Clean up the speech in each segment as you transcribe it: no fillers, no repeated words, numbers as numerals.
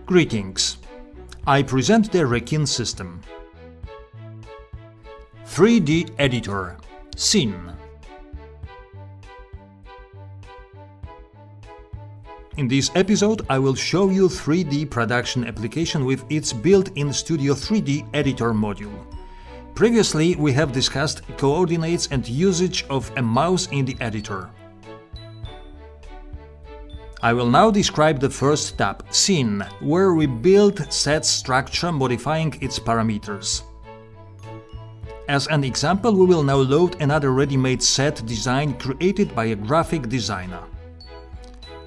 Greetings! I present the Rekin system. 3D editor, Scene. In this episode, I will show you 3D production application with its built-in Studio 3D editor module. Previously, we have discussed coordinates and usage of a mouse in the editor. I will now describe the first tab, Scene, where we build set structure modifying its parameters. As an example, we will now load another ready-made set design created by a graphic designer.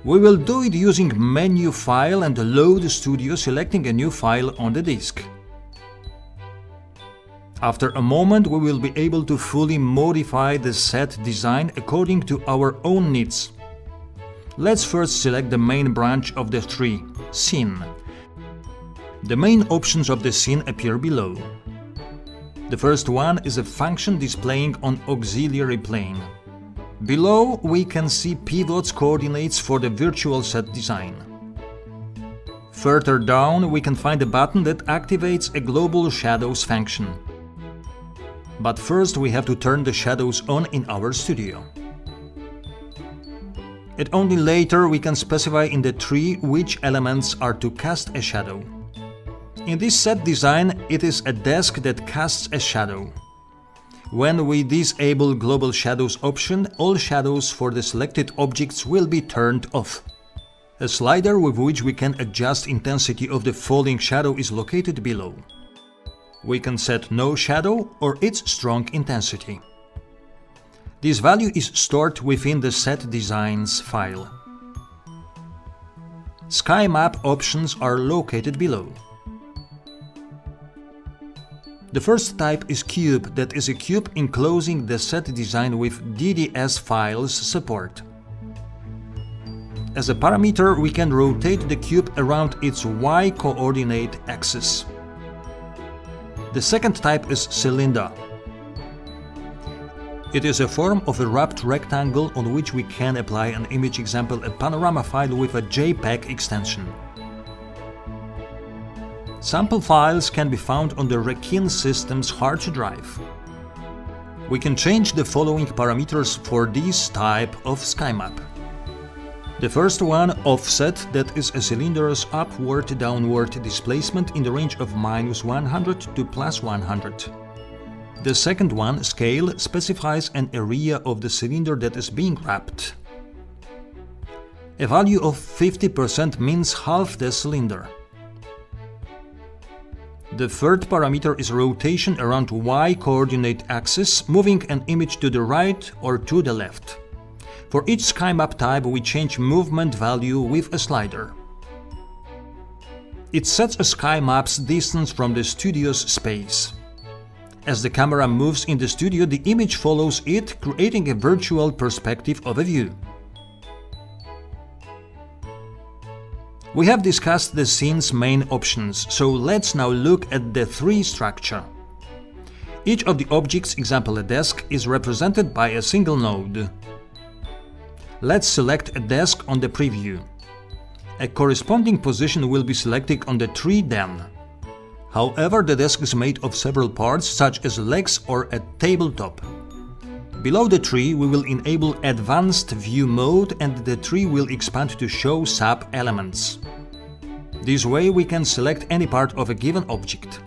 We will do it using Menu File and Load Studio, selecting a new file on the disk. After a moment, we will be able to fully modify the set design according to our own needs. Let's first select the main branch of the tree, Scene. The main options of the scene appear below. The first one is a function displaying on auxiliary plane. Below, we can see pivots coordinates for the virtual set design. Further down, we can find a button that activates a global shadows function. But first, we have to turn the shadows on in our studio. And only later we can specify in the tree which elements are to cast a shadow. In this set design, it is a desk that casts a shadow. When we disable Global Shadows option, all shadows for the selected objects will be turned off. A slider with which we can adjust intensity of the falling shadow is located below. We can set no shadow or its strong intensity. This value is stored within the set designs file. Sky map options are located below. The first type is cube, that is a cube enclosing the set design with DDS files support. As a parameter, we can rotate the cube around its Y coordinate axis. The second type is cylinder. It is a form of a wrapped rectangle on which we can apply an image, example a panorama file with a JPEG extension. Sample files can be found on the Rekin system's hard drive. We can change the following parameters for this type of sky map. The first one, offset, that is a cylinder's upward-downward displacement in the range of -100 to +100. The second one, scale, specifies an area of the cylinder that is being wrapped. A value of 50% means half the cylinder. The third parameter is rotation around Y coordinate axis, moving an image to the right or to the left. For each sky map type, we change movement value with a slider. It sets a sky map's distance from the studio's space. As the camera moves in the studio, the image follows it, creating a virtual perspective of a view. We have discussed the scene's main options, so let's now look at the tree structure. Each of the objects, example a desk, is represented by a single node. Let's select a desk on the preview. A corresponding position will be selected on the tree then. However, the desk is made of several parts, such as legs or a tabletop. Below the tree, we will enable Advanced View mode and the tree will expand to show sub-elements. This way, we can select any part of a given object.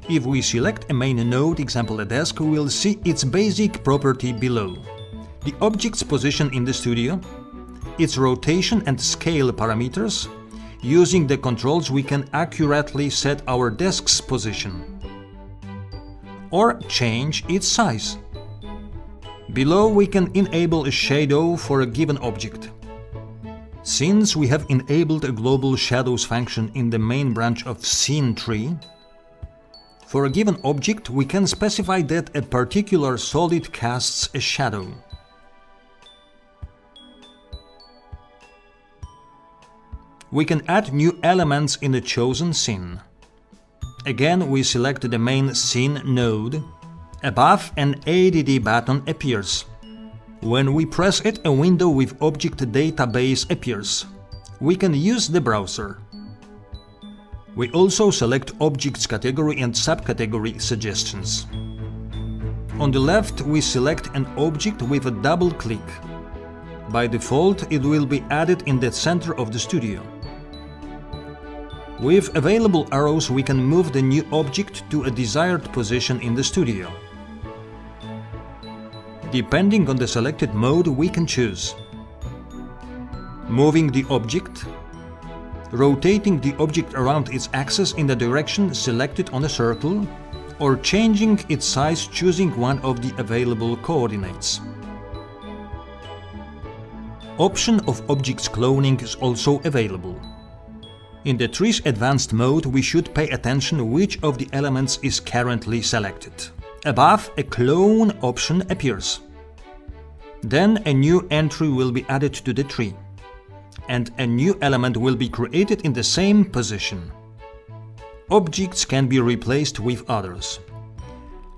If we select a main node, example a desk, we will see its basic property below. The object's position in the studio, its rotation and scale parameters. Using the controls, we can accurately set our desk's position or change its size. Below, we can enable a shadow for a given object. Since we have enabled a global shadows function in the main branch of Scene tree, for a given object, we can specify that a particular solid casts a shadow. We can add new elements in the chosen scene. Again, we select the main scene node. Above, an ADD button appears. When we press it, a window with object database appears. we can use the browser. We also select Objects category and subcategory suggestions. On the left, we select an object with a double click. By default, it will be added in the center of the studio. With available arrows, we can move the new object to a desired position in the studio. Depending on the selected mode, we can choose moving the object, rotating the object around its axis in the direction selected on a circle, or changing its size choosing one of the available coordinates. Option of objects cloning is also available. In the Tree's advanced mode, we should pay attention which of the elements is currently selected. Above, a clone option appears. Then a new entry will be added to the tree, and a new element will be created in the same position. Objects can be replaced with others.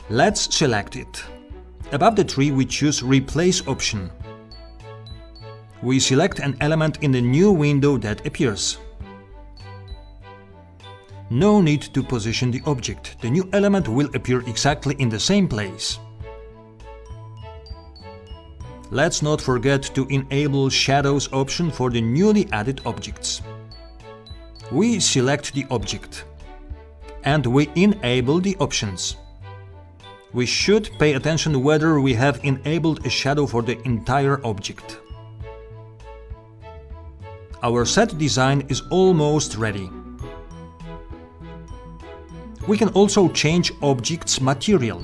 Let's select it. Above the tree, we choose Replace option. We select an element in the new window that appears. No need to position the object. The new element will appear exactly in the same place. Let's not forget to enable Shadows option for the newly added objects. We select the object and we enable the options. We should pay attention whether we have enabled a shadow for the entire object. Our set design is almost ready. We can also change object's material.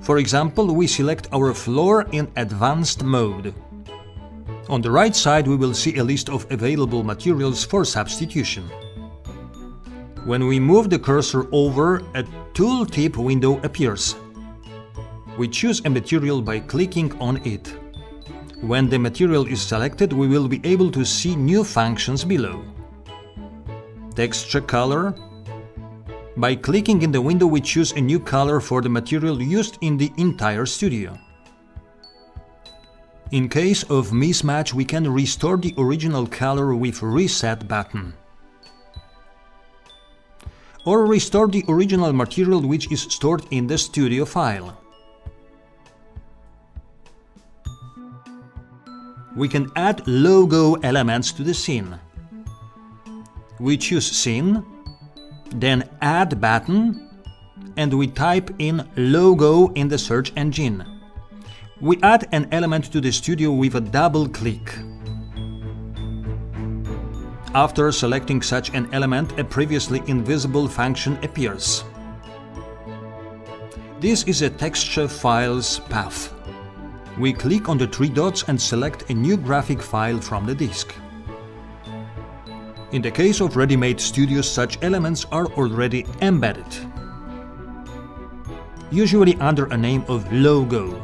For example, we select our floor in advanced mode. On the right side, we will see a list of available materials for substitution. When we move the cursor over, a tooltip window appears. We choose a material by clicking on it. When the material is selected, we will be able to see new functions below. Texture color. By clicking in the window, we choose a new color for the material used in the entire studio. In case of mismatch, we can restore the original color with Reset button. Or restore the original material which is stored in the studio file. We can add logo elements to the scene. We choose Scene, then Add button, and we type in logo in the search engine. We add an element to the studio with a double click. After selecting such an element, a previously invisible function appears. This is a texture file's path. We click on the three dots and select a new graphic file from the disk. In the case of ready-made studios, such elements are already embedded, usually under a name of logo.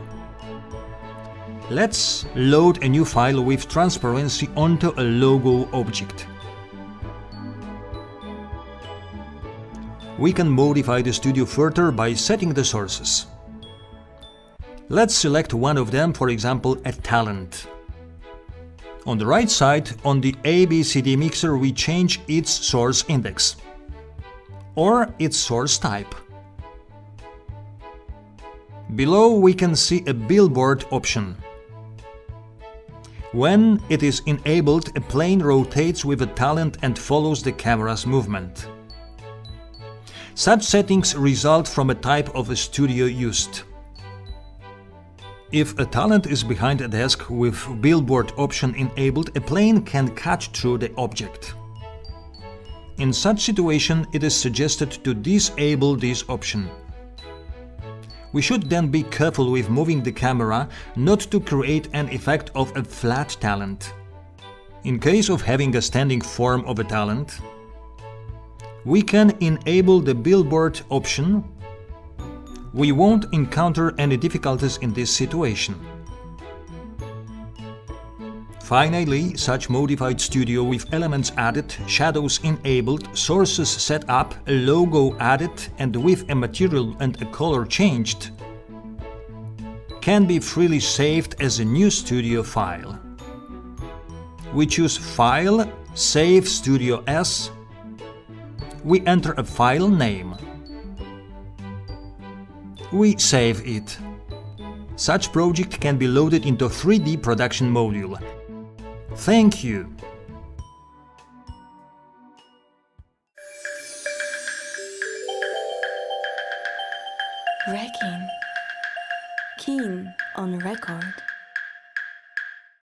Let's load a new file with transparency onto a logo object. We can modify the studio further by setting the sources. Let's select one of them, for example, a talent. On the right side, on the ABCD mixer, we change its source index or its source type. Below, we can see a billboard option. When it is enabled, a plane rotates with a talent and follows the camera's movement. Such settings result from a type of a studio used. If a talent is behind a desk with billboard option enabled, a plane can cut through the object. In such situation, it is suggested to disable this option. We should then be careful with moving the camera not to create an effect of a flat talent. In case of having a standing form of a talent, we can enable the billboard option. We won't encounter any difficulties in this situation. Finally, such modified studio with elements added, shadows enabled, sources set up, a logo added, and with a material and a color changed, can be freely saved as a new studio file. We choose File, Save Studio S. We enter a file name. We save it. Such project can be loaded into 3D production module. Thank you. Wrecking. Keen on record.